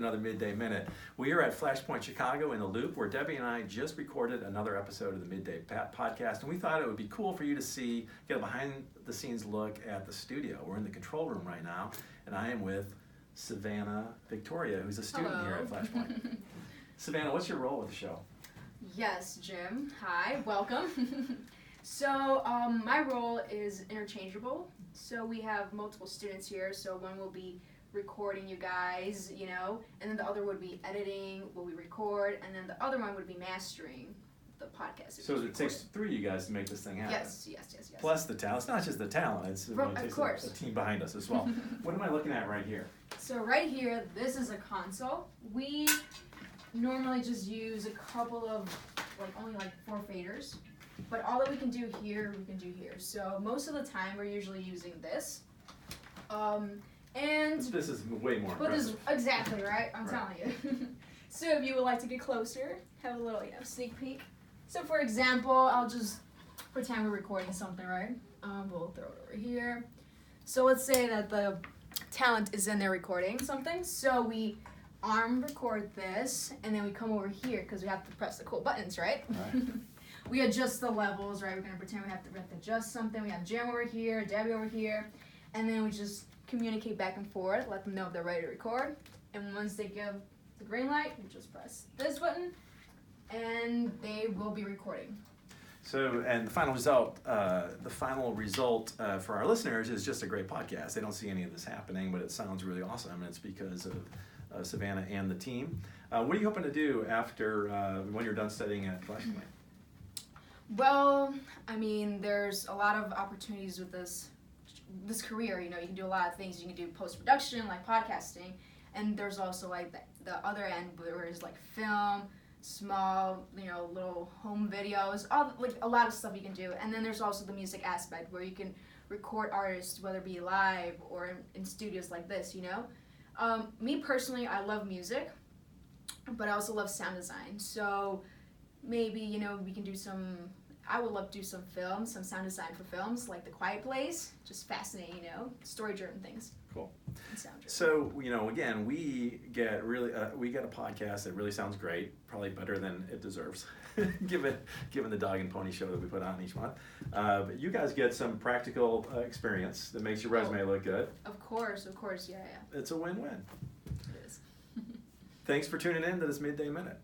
Another Midday Minute. We are at Flashpoint, Chicago in the Loop, where Debbie and I just recorded another episode of the Midday Podcast, and we thought it would be cool for you to see, get a behind-the-scenes look at the studio. We're in the control room right now, and I am with Savannah Victoria, who's a student Hello. here at Flashpoint. Savannah, what's your role with the show? Yes, Jim. Hi, welcome. So my role is interchangeable. So we have multiple students here, so one will be recording you guys, and then the other would be editing what we record, and then the other one would be mastering the podcast. So it takes three of you guys to make this thing happen. Yes. Plus the talent. It's not just the talent, it takes a team behind us as well. What am I looking at right here? So right here, this is a console. We normally just use a couple of, only 4 faders. But all that we can do here, we can do here. So most of the time, we're usually using this. And this is way more impressive. Exactly, right? I'm telling you. So if you would like to get closer, have a little sneak peek. So for example, I'll just pretend we're recording something, right? We'll throw it over here. So let's say that the talent is in there recording something. So we arm record this, and then we come over here because we have to press the cool buttons, right? Right. We adjust the levels, right? We're going to pretend we have to adjust something. We have Jim over here, Debbie over here, and then we just communicate back and forth, let them know if they're ready to record. And once they give the green light, we just press this button, and they will be recording. So, and the final result for our listeners is just a great podcast. They don't see any of this happening, but it sounds really awesome, and it's because of Savannah and the team. What are you hoping to do after when you're done studying at Flashpoint? Well, I mean, there's a lot of opportunities with this career. You can do a lot of things. You can do post-production, like podcasting, and there's also the other end where it's film, small, little home videos, a lot of stuff you can do. And then there's also the music aspect where you can record artists, whether it be live or in studios like this, Me personally, I love music, but I also love sound design. So maybe, we can do I would love to do some sound design for films, like The Quiet Place. Just fascinating, story-driven things. Cool. And sound-driven. So, again, we get a podcast that really sounds great, probably better than it deserves, given the dog and pony show that we put on each month. But you guys get some practical experience that makes your resume look good. Of course, yeah. It's a win-win. It is. Thanks for tuning in to this Midday Minute.